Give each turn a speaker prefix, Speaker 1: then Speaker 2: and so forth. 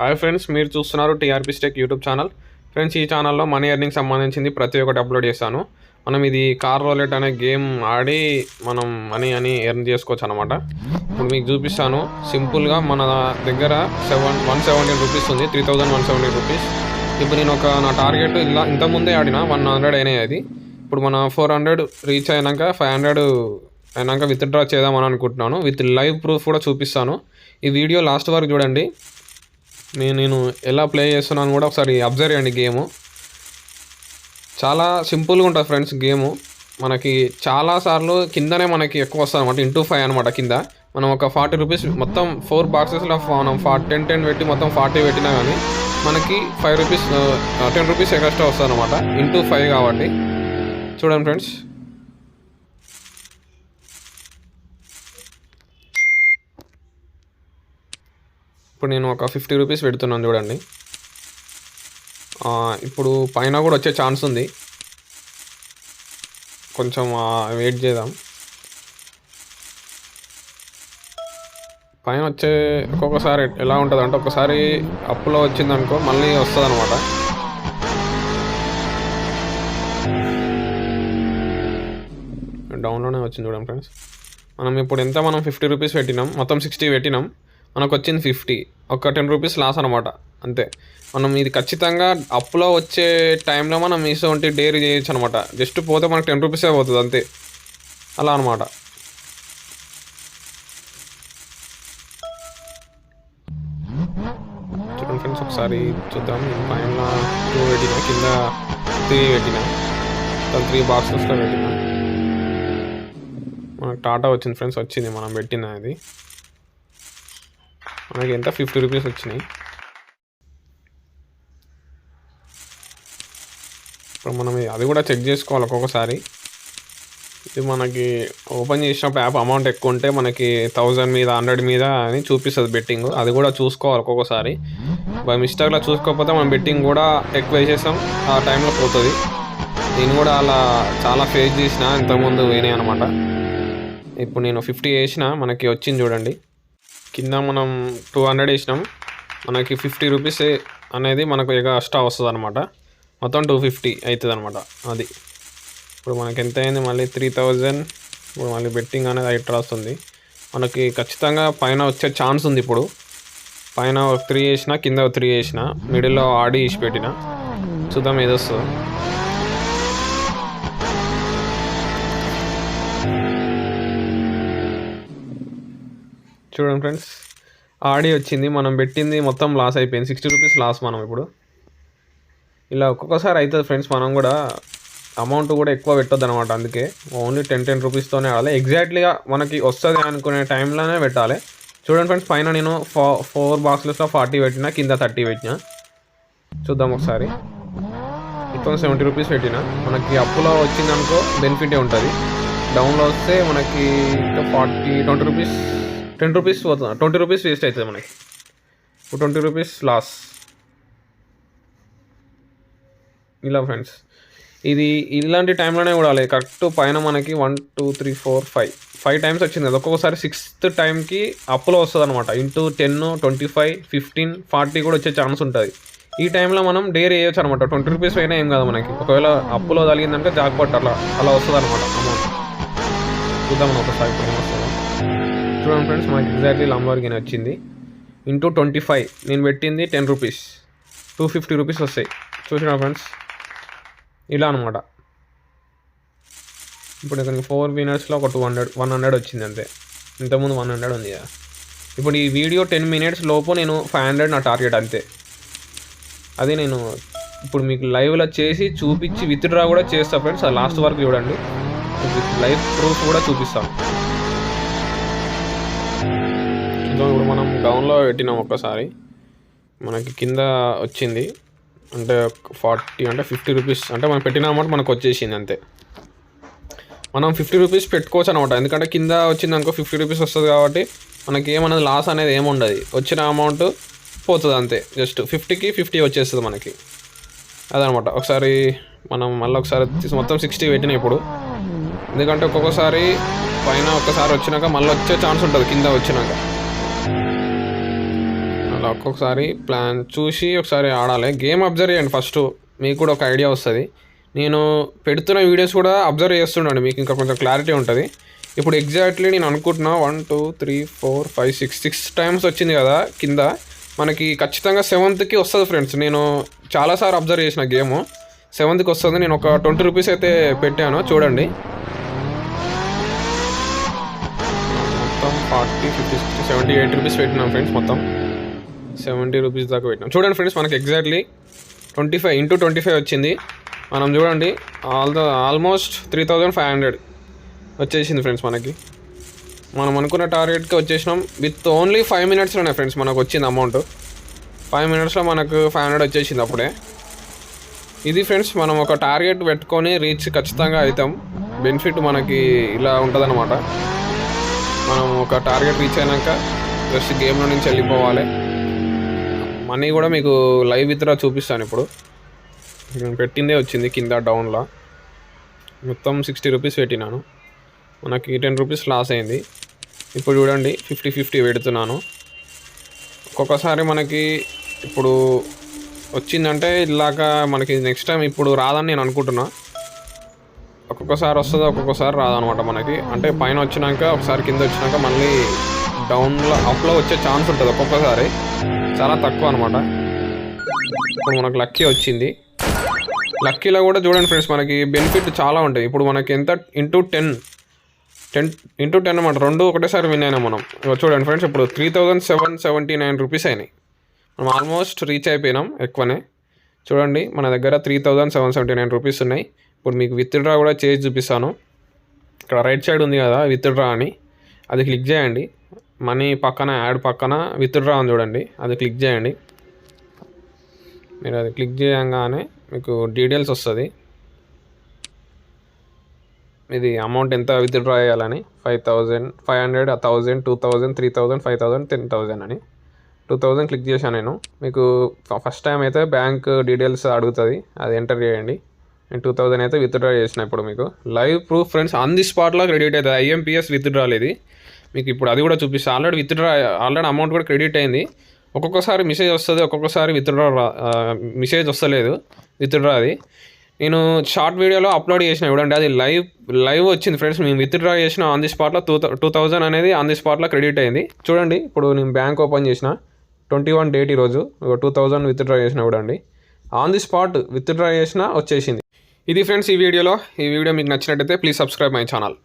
Speaker 1: Hi friends, మీరు చూస్తున్నారు TRP స్టెక్ YouTube channel. Friends, ఈ ఛానల్లో మనీ ఎర్నింగ్ సంబంధించింది ప్రతి ఒక్కటి అప్లోడ్ చేశాను. మనం ఇది కార్ రోలెట్ అనే గేమ్ ఆడి మనం మనీ ఎర్న్ చేసుకోవచ్చు అనమాట. ఇప్పుడు మీకు చూపిస్తాను. సింపుల్గా మన దగ్గర 117 రూపీస్ ఉంది, 3117 రూపీస్. ఇప్పుడు నేను నా టార్గెట్ ఇలా ఇంతకుముందే ఆడిన 100 అయినాయి. అది ఇప్పుడు మన 400 రీచ్ అయినాక 500 అయినాక విత్డ్రా చేద్దామని అనుకుంటున్నాను. విత్ లైవ్ ప్రూఫ్ కూడా చూపిస్తాను. ఈ వీడియో లాస్ట్ వరకు చూడండి. నేను ఎలా ప్లే చేస్తున్నాను కూడా ఒకసారి అబ్జర్వ్ చేయండి. గేము చాలా సింపుల్గా ఉంటుంది ఫ్రెండ్స్. గేము మనకి చాలాసార్లు కిందనే మనకి ఎక్కువ వస్తుంది అనమాట. ఇంటూ 5 అనమాట. కింద మనం ఒక 40 రూపీస్ మొత్తం 4 బాక్సెస్లో మనం 10 పెట్టి మొత్తం 40 పెట్టినా కానీ మనకి 5 రూపీస్ 10 రూపీస్ ఎక్స్ట్రా వస్తుంది అనమాట. ఇంటూ 5 కాబట్టి చూడండి ఫ్రెండ్స్. ఇప్పుడు నేను ఒక 50 రూపీస్ పెడుతున్నాను చూడండి. ఇప్పుడు పైన కూడా వచ్చే ఛాన్స్ ఉంది. కొంచెం వెయిట్ చేద్దాం. పైన వచ్చే ఒక్కొక్కసారి ఎలా ఉంటుంది అంటే ఒకసారి అప్పులో వచ్చిందనుకో మళ్ళీ వస్తుంది అనమాట. డౌన్లోనే వచ్చింది చూడండి ఫ్రెండ్స్. మనం ఇప్పుడు మనం 50 రూపీస్ పెట్టినాం, మొత్తం 60 పెట్టినాం, మనకు వచ్చింది 50. ఒక 10 రూపీస్ లాస్ అనమాట, అంతే. మనం ఇది ఖచ్చితంగా అప్లో వచ్చే టైంలో మనం ఇటువంటి డేరీ చేయొచ్చు అనమాట. జస్ట్ పోతే మనకు 10 రూపీసే పోతుంది, అంతే. అలా అనమాట. చూడండి ఫ్రెండ్స్, ఒకసారి చూద్దాం. పైన 2 పెట్టినా, కింద 3 పెట్టినా, 3 బాక్సెస్లో పెట్టినా మనకు టాటా వచ్చింది ఫ్రెండ్స్. వచ్చింది మనం పెట్టిన అది. మనకి ఎంత 50 రూపీస్ వచ్చినాయి. ఇప్పుడు మనం అది కూడా చెక్ చేసుకోవాలి ఒక్కొక్కసారి. ఇది మనకి ఓపెన్ చేసినప్పుడు యాప్ అమౌంట్ ఎక్కువ ఉంటే మనకి 1000 మీద 100 మీద అని చూపిస్తుంది బెట్టింగ్. అది కూడా చూసుకోవాలి ఒక్కొక్కసారి. బై మిస్టేక్లో చూసుకోకపోతే మనం బెట్టింగ్ కూడా ఎక్కువ వేసేసాం, ఆ టైంలో పోతుంది. నేను కూడా అలా చాలా ఫేస్ చేసిన, ఇంతకుముందు వేనే అనమాట. ఇప్పుడు నేను 50 వేసిన, మనకి వచ్చింది చూడండి. కింద మనం 200 వేసినాం, మనకి 50 రూపీస్ అనేది మనకు ఎక్స్ట్రా వస్తుంది అనమాట. మొత్తం 250 అవుతుంది అనమాట. అది ఇప్పుడు మనకి ఎంత అయింది, మళ్ళీ 3000. ఇప్పుడు మళ్ళీ బెట్టింగ్ అనేది ఎట్లా వస్తుంది మనకి. ఖచ్చితంగా పైన వచ్చే ఛాన్స్ ఉంది. ఇప్పుడు పైన 3 వేసిన, కింద 3 వేసిన, మిడిల్లో ఆడి వేసి పెట్టిన. చూద్దాం ఏదొస్తుందో. చూడండి ఫ్రెండ్స్, ఆడి వచ్చింది. మనం పెట్టింది మొత్తం లాస్ అయిపోయింది, 60 రూపీస్ లాస్. మనం ఇప్పుడు ఇలా ఒక్కొక్కసారి అవుతుంది ఫ్రెండ్స్. మనం కూడా అమౌంట్ కూడా ఎక్కువ పెట్టొద్దు అనమాట. అందుకే ఓన్లీ 10 రూపీస్తోనే ఆడాలి. ఎగ్జాక్ట్లీగా మనకి వస్తుంది అనుకునే టైంలోనే పెట్టాలి. చూడండి ఫ్రెండ్స్, పైన నేను 4 బాక్సెస్లో 40 పెట్టినా, కింద 30 పెట్టినా. చూద్దాం ఒకసారి. మొత్తం 70 రూపీస్ పెట్టినా. మనకి అప్పులో వచ్చిందనుకో బెనిఫిటే ఉంటుంది. డౌన్లో వస్తే మనకి 20 రూపీస్ 10 రూపీస్ పోతుంది, 20 రూపీస్ వేస్ట్ అవుతుంది మనకి. ఇప్పుడు 20 రూపీస్ లాస్. ఇలా ఫ్రెండ్స్, ఇది ఇలాంటి టైంలోనే కూడాలి. కరెక్ట్ పైన మనకి 1 2 3 4 5 టైమ్స్ వచ్చింది కదా. ఒక్కొక్కసారి 6th టైంకి అప్పులో వస్తుంది అనమాట. ఇంటూ 10 25 15 40 కూడా వచ్చే ఛాన్స్ ఉంటుంది. ఈ టైంలో మనం డేర్ వేయచ్చు అనమాట. 20 రూపీస్ అయినా ఏం కాదు మనకి. ఒకవేళ అప్పులో తగిలిందంటే జాక్పాట్ అలా వస్తుంది అనమాట అమౌంట్. చూద్దాం మనం ఒకసారి ఇప్పుడు ఏమొస్తుందో. చూడండి ఫ్రెండ్స్, మనకి ఎగ్జాక్ట్లీ లంబోర్గిని వచ్చింది. ఇంటూ 25 నేను పెట్టింది 10 రూపీస్, 250 రూపీస్ వస్తాయి. చూసినా ఫ్రెండ్స్, ఇలా అనమాట. ఇప్పుడు ఇతనికి 4 వినర్స్లో ఒక 100 వచ్చింది అంతే. ఇంతకుముందు 100 ఉంది కదా. ఇప్పుడు ఈ వీడియో 10 మినిట్స్ లోపు నేను 500 నా టార్గెట్, అంతే. అది నేను ఇప్పుడు మీకు లైవ్లో చేసి చూపించి విత్డ్రా కూడా చేస్తాను ఫ్రెండ్స్. అది లాస్ట్ వరకు చూడండి, లైవ్ ప్రూఫ్ కూడా చూపిస్తాను. ఇప్పుడు మనం డౌన్లో పెట్టినాం. ఒక్కసారి మనకి కింద వచ్చింది అంటే 40 అంటే 50 రూపీస్ అంటే మనం పెట్టిన అమౌంట్ మనకు వచ్చేసింది, అంతే. మనం 50 రూపీస్ పెట్టుకోవచ్చు అనమాట. ఎందుకంటే కింద వచ్చింది అనుకో 50 రూపీస్ వస్తుంది కాబట్టి మనకి ఏమన్నది లాస్ అనేది ఏముండదు. వచ్చిన అమౌంట్ పోతుంది అంతే. జస్ట్ 50కి 50 వచ్చేస్తుంది మనకి, అదనమాట. ఒకసారి మనం మళ్ళీ ఒకసారి మొత్తం 60 పెట్టినా ఇప్పుడు. ఎందుకంటే ఒక్కొక్కసారి పైన ఒక్కసారి వచ్చినాక మళ్ళీ వచ్చే ఛాన్స్ ఉంటుంది కింద వచ్చినాక. అలా ఇట్లా ఒక్కొక్కసారి ప్లాన్ చూసి ఒకసారి ఆడాలి. గేమ్ అబ్జర్వ్ చేయండి ఫస్ట్, మీకు కూడా ఒక ఐడియా వస్తుంది. నేను పెడుతున్న వీడియోస్ కూడా అబ్జర్వ్ చేస్తుండండి, మీకు ఇంకా కొంచెం క్లారిటీ ఉంటుంది. ఇప్పుడు ఎగ్జాక్ట్లీ నేను అనుకుంటున్నా 1 2 3 4 5 6 టైమ్స్ వచ్చింది కదా కింద. మనకి ఖచ్చితంగా 7th వస్తుంది ఫ్రెండ్స్. నేను చాలాసార్లు అబ్జర్వ్ చేసిన గేమ్ 7th వస్తుంది. నేను ఒక 20 రూపీస్ అయితే పెట్టాను చూడండి. మొత్తం 40 50 60 78 రూపీస్ పెట్టినాం ఫ్రెండ్స్. మొత్తం 70 రూపీస్ దాకా పెట్టినాం. చూడండి ఫ్రెండ్స్, మనకి ఎగ్జాక్ట్లీ 25 × 25 వచ్చింది. మనం చూడండి ఆల్మోస్ట్ 3500 వచ్చేసింది ఫ్రెండ్స్. మనం అనుకున్న టార్గెట్కి వచ్చేసినాం. విత్ ఓన్లీ 5 minutesలోనే ఫ్రెండ్స్ మనకు వచ్చింది అమౌంట్. 5 minutesలో మనకు 500 వచ్చేసింది అప్పుడే. ఇది ఫ్రెండ్స్, మనం ఒక టార్గెట్ పెట్టుకొని రీచ్ ఖచ్చితంగా అవుతాం. బెనిఫిట్ మనకి ఇలా ఉంటుందన్నమాట. మనం ఒక టార్గెట్ రీచ్ అయినాక జస్ట్ గేమ్లో నుంచి వెళ్ళిపోవాలి. మనీ కూడా మీకు లైవ్ విత్డ్రా చూపిస్తాను. ఇప్పుడు నేను పెట్టిందే వచ్చింది కింద డౌన్లో. మొత్తం 60 రూపీస్ పెట్టినాను, మనకి 10 రూపీస్ లాస్ అయింది. ఇప్పుడు చూడండి 50 పెడుతున్నాను. ఒక్కొక్కసారి మనకి ఇప్పుడు వచ్చిందంటే ఇలాగా మనకి నెక్స్ట్ టైం ఇప్పుడు రాదని నేను అనుకుంటున్నా. ఒక్కొక్కసారి వస్తుంది, ఒక్కొక్కసారి రాదనమాట మనకి. అంటే పైన వచ్చినాక ఒకసారి కింద వచ్చినాక మళ్ళీ డౌన్లో అప్లో వచ్చే ఛాన్స్ ఉంటుంది ఒక్కొక్కసారి, చాలా తక్కువ అనమాట. ఇప్పుడు మనకు లక్కీ వచ్చింది. లక్కీలో కూడా చూడండి ఫ్రెండ్స్, మనకి బెనిఫిట్ చాలా ఉంటాయి. ఇప్పుడు మనకి ఎంత ఇంటూ 10 అనమాట. 2 ఒకటేసారి విన్ అయినా మనం. చూడండి ఫ్రెండ్స్, ఇప్పుడు 3779 రూపీస్ అయినాయి. మనం ఆల్మోస్ట్ రీచ్ అయిపోయినాం ఎక్కువనే. చూడండి మన దగ్గర 3779 రూపీస్ ఉన్నాయి. ఇప్పుడు మీకు విత్డ్రా కూడా చేసి చూపిస్తాను. ఇక్కడ రైట్ సైడ్ ఉంది కదా విత్డ్రా అని, అది క్లిక్ చేయండి. మనీ పక్కన యాడ్ పక్కన విత్డ్రా అని చూడండి, అది క్లిక్ చేయండి. మీరు అది క్లిక్ చేయగానే మీకు డీటెయిల్స్ వస్తుంది. ఇది అమౌంట్ ఎంత విత్డ్రా చేయాలని 5000 500 1000 2000 3000 5000 10,000 అని. 2000 క్లిక్ చేశాను నేను. మీకు ఫస్ట్ టైం అయితే బ్యాంక్ డీటెయిల్స్ అడుగుతుంది, అది ఎంటర్ చేయండి. నేను 2000 అయితే విత్డ్రా చేసిన. ఇప్పుడు మీకు live proof friends, on the స్పాట్లో క్రెడిట్ అవుతుంది. IMPS విత్డ్రాల్ ఇది. మీకు ఇప్పుడు అది కూడా చూపిస్తాను. ఆల్రెడీ అమౌంట్ కూడా క్రెడిట్ అయింది. ఒక్కొక్కసారి మెసేజ్ వస్తుంది, ఒక్కొక్కసారి మెసేజ్ వస్తలేదు విత్డ్రా. అది నేను షార్ట్ వీడియోలో అప్లోడ్ చేసిన చూడండి, అది లైవ్ వచ్చింది ఫ్రెండ్స్. మేము విత్డ్రా చేసిన ఆన్ ది స్పాట్లో 2000 అనేది ఆన్ ది స్పాట్లో క్రెడిట్ అయింది. చూడండి ఇప్పుడు నేను బ్యాంక్ ఓపెన్ చేసిన 21 డేట్ ఈరోజు. 2000 విత్డ్రా చేసిన చూడండి, ఆన్ ది స్పాట్ విత్డ్రా చేసిన వచ్చేసింది. ఇది ఫ్రెండ్స్ ఈ వీడియో మీకు నచ్చినట్టయితే ప్లీజ్ సబ్స్క్రైబ్ మై ఛానల్.